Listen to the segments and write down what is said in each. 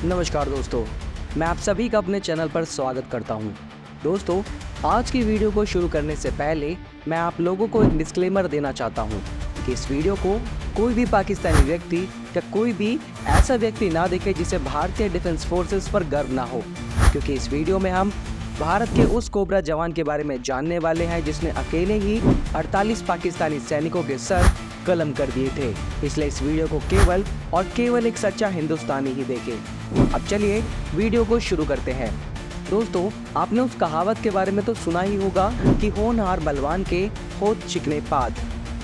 नमस्कार दोस्तों, मैं आप सभी का अपने चैनल पर स्वागत करता हूं। दोस्तों, आज की वीडियो को शुरू करने से पहले मैं आप लोगों को एक डिस्क्लेमर देना चाहता हूं कि इस वीडियो को कोई भी पाकिस्तानी व्यक्ति या कोई भी ऐसा व्यक्ति ना देखे जिसे भारतीय डिफेंस फोर्सेस पर गर्व ना हो, क्योंकि इस वीडियो में हम भारत के उस कोबरा जवान के बारे में जानने वाले हैं जिसने अकेले ही 48 पाकिस्तानी सैनिकों के सर कलम कर दिए थे। इसलिए इस वीडियो को केवल और केवल एक सच्चा हिंदुस्तानी ही देखे। अब चलिए वीडियो को शुरू करते हैं। दोस्तों, आपने उस कहावत के बारे में तो सुना ही होगा कि होनहार बलवान के होठ चिकने पाद,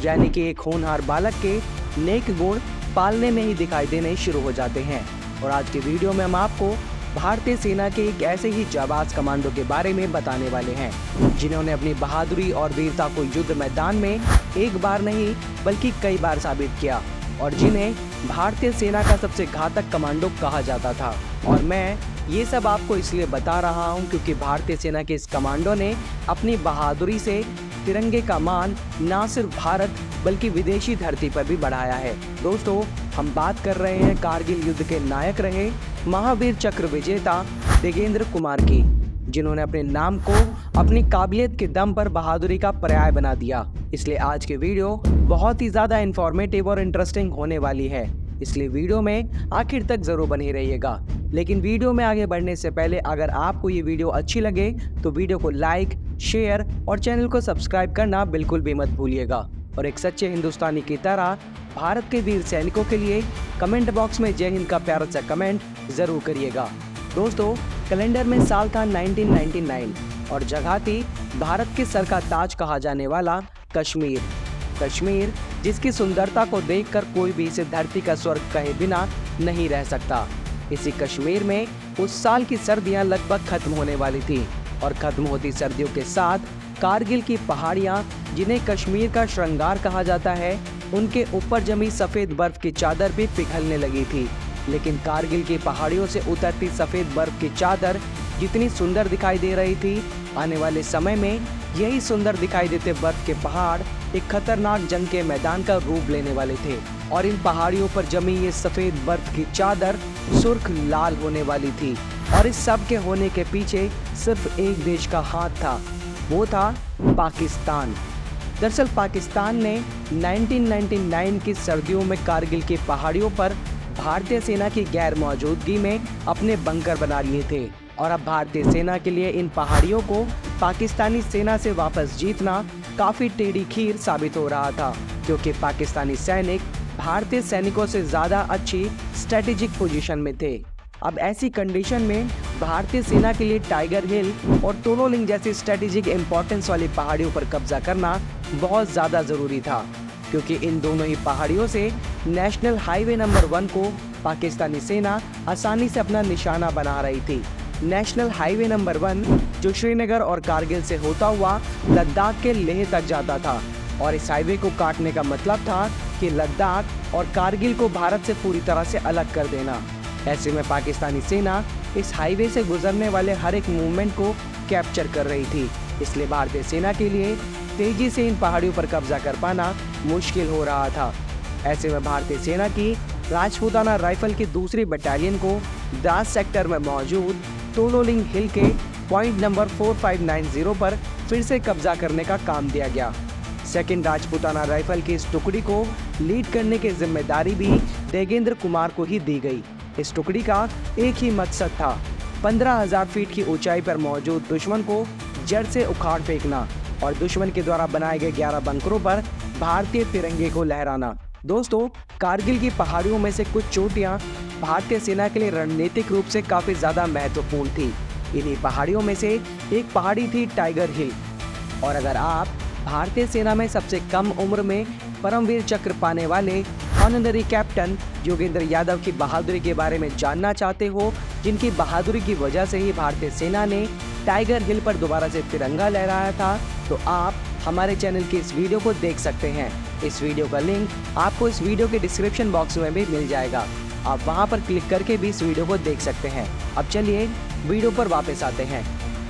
यानी कि एक होनहार बालक के नेक गुण पालने में ही दिखाई देने शुरू हो जाते हैं। और आज की वीडियो में हम आपको भारतीय सेना के एक ऐसे ही जाबाज कमांडो के बारे में बताने वाले हैं जिन्होंने अपनी बहादुरी और वीरता को युद्ध मैदान में एक बार नहीं बल्कि कई बार साबित किया और जिन्हें भारतीय सेना का सबसे घातक कमांडो कहा जाता था। और मैं ये सब आपको इसलिए बता रहा हूँ क्योंकि भारतीय सेना के इस कमांडो ने अपनी बहादुरी से तिरंगे का मान न सिर्फ भारत बल्कि विदेशी धरती पर भी बढ़ाया है। दोस्तों, हम बात कर रहे हैं कारगिल युद्ध के नायक रहे महावीर चक्र विजेता देगेंद्र कुमार की, जिन्होंने अपने नाम को अपनी काबिलियत के दम पर बहादुरी का पर्याय बना दिया। इसलिए आज की वीडियो बहुत ही ज़्यादा इंफॉर्मेटिव और इंटरेस्टिंग होने वाली है, इसलिए वीडियो में आखिर तक ज़रूर बने रहिएगा। लेकिन वीडियो में आगे बढ़ने से पहले अगर आपको ये वीडियो अच्छी लगे तो वीडियो को लाइक, शेयर और चैनल को सब्सक्राइब करना बिल्कुल भी मत भूलिएगा। और एक सच्चे हिंदुस्तानी की तरह भारत के वीर सैनिकों के लिए कमेंट बॉक्स में जय हिंद का प्यारा सा कमेंट ज़रूर करिएगा। दोस्तों, कैलेंडर में साल था 1999 और जगह थी भारत के सर का ताज कहा जाने वाला कश्मीर। कश्मीर जिसकी सुंदरता को देखकर कोई भी इसे धरती का स्वर्ग कहे बिना नहीं रह सकता। इसी कश्मीर में उस साल की सर्दियां लगभग खत्म होने वाली थी और खत्म होती सर्दियों के साथ कारगिल की पहाड़ियां, जिन्हें कश्मीर का श्रृंगार कहा जाता है, उनके ऊपर जमी सफ़ेद बर्फ की चादर भी पिघलने लगी थी। लेकिन कारगिल की पहाड़ियों से उतरती सफ़ेद बर्फ की चादर जितनी सुंदर दिखाई दे रही थी, आने वाले समय में यही सुंदर दिखाई देते बर्फ के पहाड़ एक खतरनाक जंग के मैदान का रूप लेने वाले थे। और इन पहाड़ियों पर जमी ये सफ़ेद बर्फ की चादर सुर्ख लाल होने वाली थी। और इस सब के होने के पीछे सिर्फ एक देश का हाथ था, वो था पाकिस्तान। दरअसल पाकिस्तान ने 1999 की सर्दियों में कारगिल की पहाड़ियों पर भारतीय सेना की गैर मौजूदगी में अपने बंकर बना लिए थे। और अब भारतीय सेना के लिए इन पहाड़ियों को पाकिस्तानी सेना से वापस जीतना काफ़ी टेढ़ी खीर साबित हो रहा था, क्योंकि पाकिस्तानी सैनिक भारतीय सैनिकों से ज़्यादा अच्छी स्ट्रेटेजिक पोजीशन में थे। अब ऐसी कंडीशन में भारतीय सेना के लिए टाइगर हिल और तोलोलिंग जैसी स्ट्रेटेजिक इंपॉर्टेंस वाली पहाड़ियों पर कब्जा करना बहुत ज़्यादा ज़रूरी था, क्योंकि इन दोनों ही पहाड़ियों से नेशनल हाईवे नंबर 1 को पाकिस्तानी सेना आसानी से अपना निशाना बना रही थी। नेशनल हाईवे नंबर 1 जो श्रीनगर और कारगिल से होता हुआ लद्दाख के लेह तक जाता था। और इस हाईवे को काटने का मतलब था कि लद्दाख और कारगिल को भारत से पूरी तरह से अलग कर देना। ऐसे में पाकिस्तानी सेना इस हाईवे से गुजरने वाले हर एक मूवमेंट को कैप्चर कर रही थी। इसलिए भारतीय सेना के लिए तेजी से इन पहाड़ियों पर कब्जा कर पाना मुश्किल हो रहा था। ऐसे में भारतीय सेना की राजपूताना राइफल की दूसरी बटालियन को द्रास सेक्टर में मौजूद तोलोलिंग हिल के पॉइंट नंबर 4590 पर फिर से कब्जा करने का काम दिया गया। सेकंड राजपूताना राइफल की इस टुकड़ी को लीड करने की जिम्मेदारी भी देगेंद्र कुमार को ही दी गई। इस टुकड़ी का एक ही मकसद था, 15,000 फीट की ऊंचाई पर मौजूद दुश्मन को जड़ से उखाड़ फेंकना और दुश्मन के द्वारा बनाए गए 11 बंकरों पर भारतीय तिरंगे को लहराना। दोस्तों, कारगिल की पहाड़ियों में से कुछ चोटियां भारतीय सेना के लिए रणनीतिक रूप से काफ़ी ज़्यादा महत्वपूर्ण थी। इन्हीं पहाड़ियों में से एक पहाड़ी थी टाइगर हिल। और अगर आप भारतीय सेना में सबसे कम उम्र में परमवीर चक्र पाने वाले ऑनररी कैप्टन योगेंद्र यादव की बहादुरी के बारे में जानना चाहते हो, जिनकी बहादुरी की वजह से ही भारतीय सेना ने टाइगर हिल पर दोबारा से तिरंगा लहराया था, तो आप हमारे चैनल की इस वीडियो को देख सकते हैं। इस वीडियो का लिंक आपको इस वीडियो के डिस्क्रिप्शन बॉक्स में भी मिल जाएगा। आप वहां पर क्लिक करके भी इस वीडियो को देख सकते हैं। अब चलिए वीडियो पर वापस आते हैं।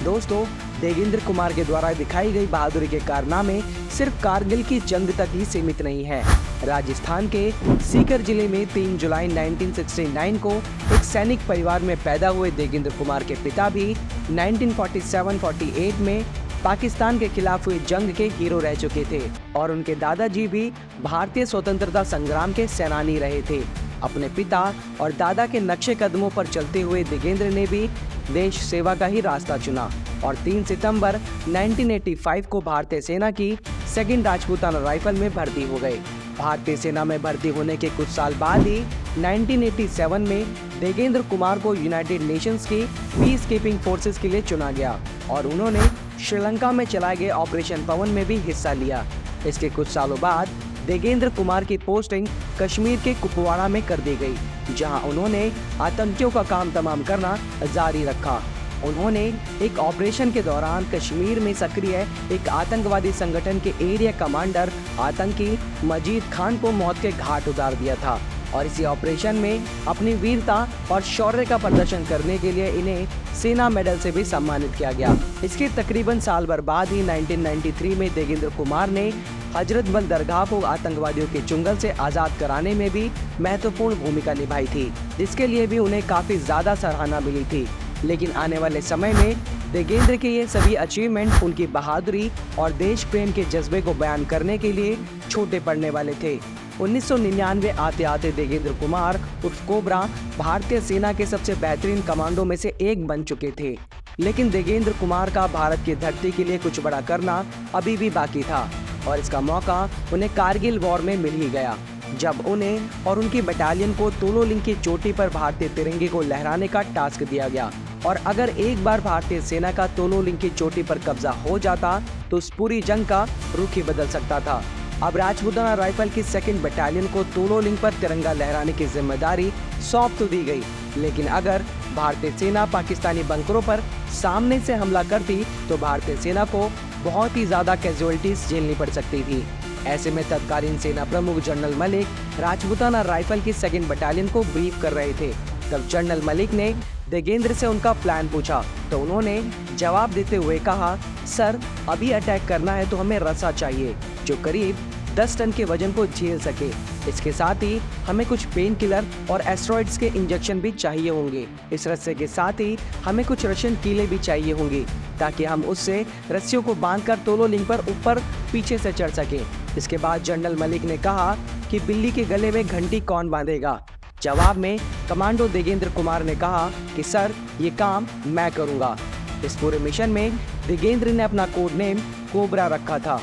दोस्तों, देगेंद्र कुमार के द्वारा दिखाई गई बहादुरी के कारनामे सिर्फ कारगिल की जंग तक ही सीमित नहीं है। राजस्थान के सीकर जिले में 3 जुलाई 1969 को एक सैनिक परिवार में पैदा हुए देगेंद्र कुमार के पिता भी 1947-48 में पाकिस्तान के खिलाफ हुई जंग के हीरो रह चुके थे और उनके दादाजी भी भारतीय स्वतंत्रता संग्राम के सेनानी रहे थे। अपने पिता और दादा के नक्शे कदमों पर चलते हुए देगेंद्र ने भी देश सेवा का ही रास्ता चुना और 3 सितंबर 1985 को भारतीय सेना की 2nd राजपूताना राइफल में भर्ती हो गए। भारतीय सेना में भर्ती होने के कुछ साल बाद ही 1987 में देगेंद्र कुमार को यूनाइटेड नेशंस की पीस कीपिंग फोर्सेस के लिए चुना गया और उन्होंने श्रीलंका में चलाए गए ऑपरेशन पवन में भी हिस्सा लिया। इसके कुछ सालों बाद देगेंद्र कुमार की पोस्टिंग कश्मीर के कुपवाड़ा में कर दी गई, जहां उन्होंने आतंकियों का काम तमाम करना जारी रखा। उन्होंने एक ऑपरेशन के दौरान कश्मीर में सक्रिय एक आतंकवादी संगठन के एरिया कमांडर आतंकी मजीद खान को मौत के घाट उतार दिया था और इसी ऑपरेशन में अपनी वीरता और शौर्य का प्रदर्शन करने के लिए इन्हें सेना मेडल से भी सम्मानित किया गया। इसके तकरीबन साल भर बाद ही 1993 में देगेंद्र कुमार ने हजरत बल दरगाह को आतंकवादियों के चुंगल से आज़ाद कराने में भी महत्वपूर्ण भूमिका निभाई थी, जिसके लिए भी उन्हें काफ़ी ज़्यादा सराहना मिली थी। लेकिन आने वाले समय में देगेंद्र के ये सभी अचीवमेंट उनकी बहादुरी और देश प्रेम के जज्बे को बयान करने के लिए छोटे पड़ने वाले थे। 1999 आते आते देगेंद्र कुमार उर्फ कोबरा भारतीय सेना के सबसे बेहतरीन कमांडो में से एक बन चुके थे। लेकिन देगेंद्र कुमार का भारत की धरती के लिए कुछ बड़ा करना अभी भी बाकी था और इसका मौका उन्हें कारगिल वॉर में मिल ही गया, जब उन्हें और उनकी बटालियन को तोलोलिंग की चोटी पर भारतीय तिरंगे को लहराने का टास्क दिया गया। और अगर एक बार भारतीय सेना का तोलोलिंग की चोटी पर कब्जा हो जाता तो उस पूरी जंग का रुख ही बदल सकता था। अब राजपूताना राइफल की 2nd बटालियन को तोलोलिंग पर तिरंगा लहराने की जिम्मेदारी सौंप तो दी गई, लेकिन अगर भारतीय सेना पाकिस्तानी बंकरों पर सामने से हमला करती तो भारतीय सेना को बहुत ही ज्यादा कैजुअलिटीज झेलनी पड़ सकती थी। ऐसे में तत्कालीन सेना प्रमुख जनरल मलिक राजपूताना राइफल की 2nd बटालियन को ब्रीफ कर रहे थे। तब जनरल मलिक ने देगेंद्र से उनका प्लान पूछा तो उन्होंने जवाब देते हुए कहा, सर अभी अटैक करना है तो हमें रस्सा चाहिए जो करीब 10 टन के वजन को झेल सके। इसके साथ ही हमें कुछ पेन किलर और एस्ट्रॉइड्स के इंजेक्शन भी चाहिए होंगे। इस रस्से के साथ ही हमें कुछ रशियन कीलें भी चाहिए होंगी ताकि हम उससे रस्सियों को बांधकर तोलोलिंग पर ऊपर पीछे से चढ़ सके। इसके बाद जनरल मलिक ने कहा कि बिल्ली के गले में घंटी कौन बांधेगा। जवाब में कमांडो देगेंद्र कुमार ने कहा कि सर ये काम मैं करूंगा। इस पूरे मिशन में देगेंद्र ने अपना कोड नेम कोबरा रखा था।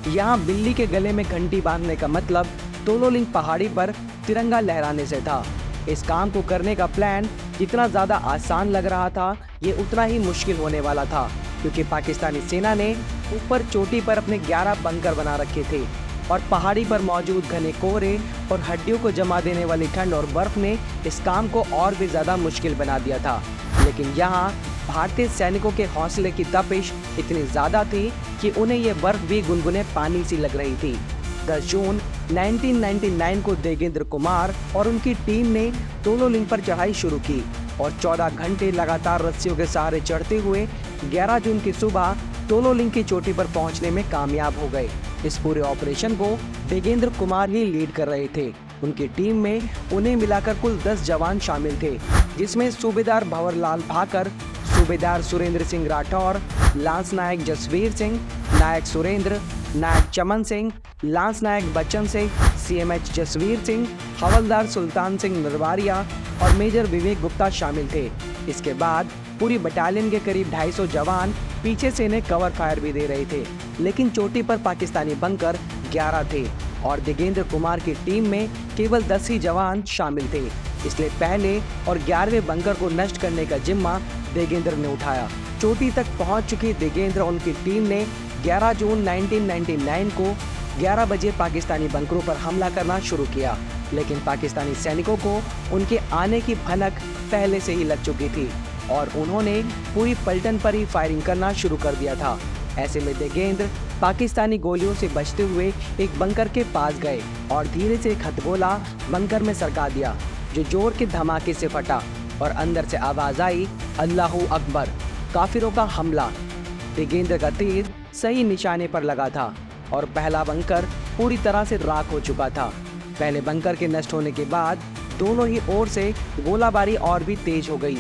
यहाँ बिल्ली के गले में घंटी बांधने का मतलब तोलोलिंग पहाड़ी पर तिरंगा लहराने से था। इस काम को करने का प्लान जितना ज़्यादा आसान लग रहा था ये उतना ही मुश्किल होने वाला था, क्योंकि पाकिस्तानी सेना ने ऊपर चोटी पर अपने 11 बंकर बना रखे थे और पहाड़ी पर मौजूद घने कोहरे और हड्डियों को जमा देने वाली ठंड और बर्फ ने इस काम को और भी ज़्यादा मुश्किल बना दिया था। लेकिन यहाँ भारतीय सैनिकों के हौसले की तपिश इतनी ज़्यादा थी कि उन्हें ये बर्फ भी गुनगुने पानी सी लग रही थी। 10 जून 1999 को देगेंद्र कुमार और उनकी टीम ने तोलोलिंग पर चढ़ाई शुरू की और 14 घंटे लगातार रस्सियों के सहारे चढ़ते हुए 11 जून की सुबह तोलोलिंग की चोटी पर पहुंचने में कामयाब हो गए। इस पूरे ऑपरेशन को देगेंद्र कुमार ही लीड कर रहे थे। उनकी टीम में उन्हें मिलाकर कुल 10 जवान शामिल थे, जिसमें सूबेदार भंवरलाल भाकर, सूबेदार सुरेंद्र सिंह राठौर, लांस नायक जसवीर सिंह, नायक सुरेंद्र, नायक चमन सिंह, लांस नायक बच्चन सिंह, CMH जसवीर सिंह, हवलदार सुल्तान सिंह नरवारिया और मेजर विवेक गुप्ता शामिल थे। इसके बाद पूरी बटालियन के करीब 250 जवान पीछे से इन्हें कवर फायर भी दे रहे थे, लेकिन चोटी पर पाकिस्तानी बंकर 11 थे और देगेंद्र कुमार की टीम में केवल 10 ही जवान शामिल थे। इसलिए पहले और 11वें बंकर को नष्ट करने का जिम्मा देगेंद्र ने उठाया। चोटी तक पहुंच चुकी देगेंद्र और उनकी टीम ने 11 जून 1999 को 11 बजे पाकिस्तानी बंकरों पर हमला करना शुरू किया, लेकिन पाकिस्तानी सैनिकों को उनके आने की भनक पहले से ही लग चुकी थी और उन्होंने पूरी पलटन पर ही फायरिंग करना शुरू कर दिया था। ऐसे में देगेंद्र पाकिस्तानी गोलियों से बचते हुए एक बंकर के पास गए और धीरे से एक हथगोला बंकर में सरका दिया, जो जोर के धमाके से फटा और अंदर से आवाज आई, अल्लाहू अकबर, काफिरों का हमला। देगेंद्र का तीर सही निशाने पर लगा था और पहला बंकर पूरी तरह से राख हो चुका था। पहले बंकर के नष्ट होने के बाद दोनों ही ओर से गोलाबारी और भी तेज हो गई।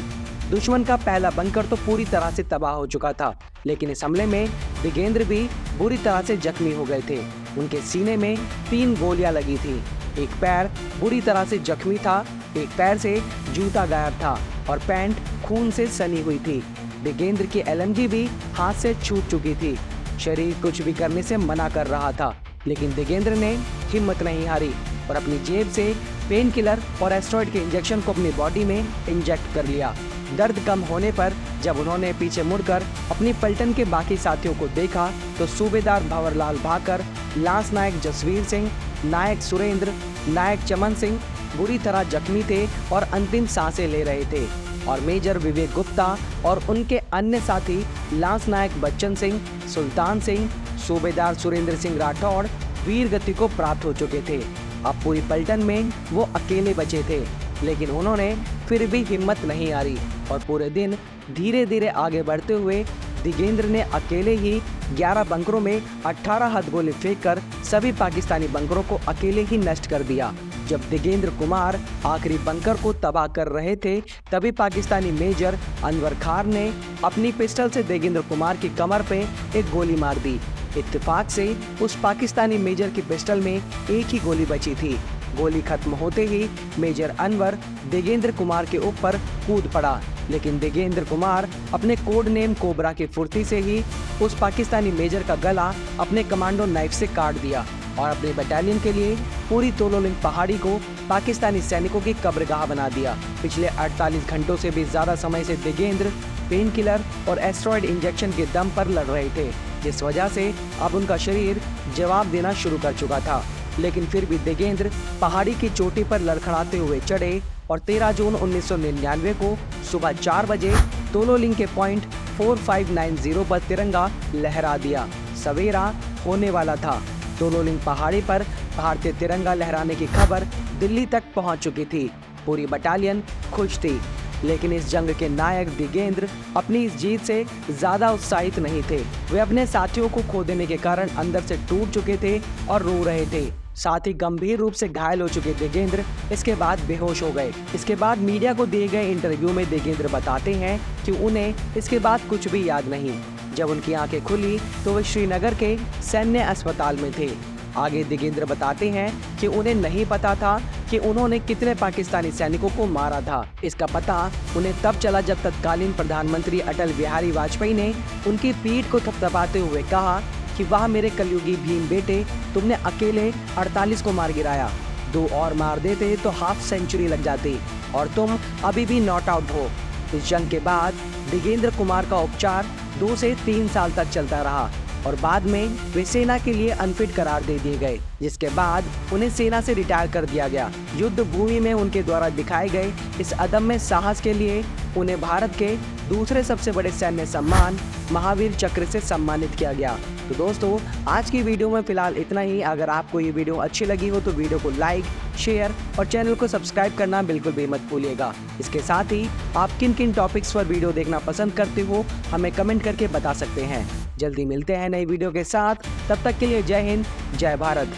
दुश्मन का पहला बंकर तो पूरी तरह से तबाह हो चुका था, लेकिन इस हमले में दिगेंद्र भी बुरी तरह से जख्मी हो गए थे। उनके सीने में 3 गोलियां लगी थी। एक पैर बुरी तरह से जख्मी था, एक पैर से जूता गायब था और पैंट खून से सनी हुई थी। दिगेंद्र की एलएमजी भी हाथ से छूट चुकी थी। शरीर कुछ भी करने से मना कर रहा था, लेकिन दिगेंद्र ने हिम्मत नहीं हारी और अपनी जेब से पेन किलर और एस्टेरॉयड के इंजेक्शन को अपनी बॉडी में इंजेक्ट कर लिया। दर्द कम होने पर जब उन्होंने पीछे मुड़कर अपनी पलटन के बाकी साथियों को देखा तो सूबेदार भंवरलाल भाकर, लांस नायक जसवीर सिंह, नायक सुरेंद्र, नायक चमन सिंह बुरी तरह जख्मी थे और अंतिम सांसें ले रहे थे और मेजर विवेक गुप्ता और उनके अन्य साथी लांस नायक बच्चन सिंह, सुल्तान सिंह, सूबेदार सुरेंद्र सिंह राठौड़ वीर गति को प्राप्त हो चुके थे। अब पूरी पलटन में वो अकेले बचे थे, लेकिन उन्होंने फिर भी हिम्मत नहीं हारी और पूरे दिन धीरे धीरे आगे बढ़ते हुए दिगेंद्र ने अकेले ही 11 बंकरों में 18 हथगोले फेंककर सभी पाकिस्तानी बंकरों को अकेले ही नष्ट कर दिया। जब दिगेंद्र कुमार आखिरी बंकर को तबाह कर रहे थे, तभी पाकिस्तानी मेजर अनवर खान ने अपनी पिस्टल से दिगेंद्र कुमार की कमर पे एक गोली मार दी। इत्तेफाक से उस पाकिस्तानी मेजर की पिस्टल में एक ही गोली बची थी। गोली खत्म होते ही मेजर अनवर दिगेंद्र कुमार के ऊपर कूद पड़ा, लेकिन दिगेंद्र कुमार अपने कोड नेम कोबरा की फुर्ती से ही उस पाकिस्तानी मेजर का गला अपने कमांडो नाइफ से काट दिया और अपने बटालियन के लिए पूरी तोलोलिंग पहाड़ी को पाकिस्तानी सैनिकों की कब्रगाह बना दिया। पिछले 48 घंटों से भी ज्यादा समय से दिगेंद्र पेन किलर और एस्टेरॉयड इंजेक्शन के दम पर लड़ रहे थे, जिस वजह से अब उनका शरीर जवाब देना शुरू कर चुका था। लेकिन फिर भी दिगेंद्र पहाड़ी की चोटी पर लड़खड़ाते हुए चढ़े और 13 जून 1999 को सुबह 4 बजे तोलोलिंग के पॉइंट 4590 पर तिरंगा लहरा दिया। सवेरा होने वाला था। तोलोलिंग पहाड़ी पर भारतीय तिरंगा लहराने की खबर दिल्ली तक पहुंच चुकी थी। पूरी बटालियन खुश थी, लेकिन इस जंग के नायक दिगेंद्र अपनी इस जीत से ज्यादा उत्साहित नहीं थे। वे अपने साथियों को खो देने के कारण अंदर से टूट चुके थे और रो रहे थे। साथ ही गंभीर रूप से घायल हो चुके दिगेंद्र इसके बाद बेहोश हो गए। इसके बाद मीडिया को दिए गए इंटरव्यू में दिगेंद्र बताते हैं कि उन्हें इसके बाद कुछ भी याद नहीं। जब उनकी आंखें खुली तो वे श्रीनगर के सैन्य अस्पताल में थे। आगे दिगेंद्र बताते हैं कि उन्हें नहीं पता था कि उन्होंने कितने पाकिस्तानी सैनिकों को मारा था। इसका पता उन्हें तब चला जब तत्कालीन प्रधानमंत्री अटल बिहारी वाजपेयी ने उनकी पीठ को थपथपाते हुए कहा कि वाह मेरे कलयुगी भीम बेटे, तुमने अकेले 48 को मार गिराया, 2 और मार देते तो हाफ सेंचुरी लग जाती और तुम अभी भी नॉट आउट हो। इस जंग के बाद दिगेंद्र कुमार का उपचार 2 से 3 साल तक चलता रहा और बाद में वे सेना के लिए अनफिट करार दे दिए गए, जिसके बाद उन्हें सेना से रिटायर कर दिया गया। युद्ध भूमि में उनके द्वारा दिखाए गए इस अदम्य साहस के लिए उन्हें भारत के दूसरे सबसे बड़े सैन्य सम्मान महावीर चक्र से सम्मानित किया गया। तो दोस्तों, आज की वीडियो में फिलहाल इतना ही। अगर आपको ये वीडियो अच्छी लगी हो तो वीडियो को लाइक, शेयर और चैनल को सब्सक्राइब करना बिल्कुल भी मत भूलिएगा। इसके साथ ही आप किन किन टॉपिक्स पर वीडियो देखना पसंद करते हो हमें कमेंट करके बता सकते हैं। जल्दी मिलते हैं नई वीडियो के साथ, तब तक के लिए जय हिंद, जय भारत।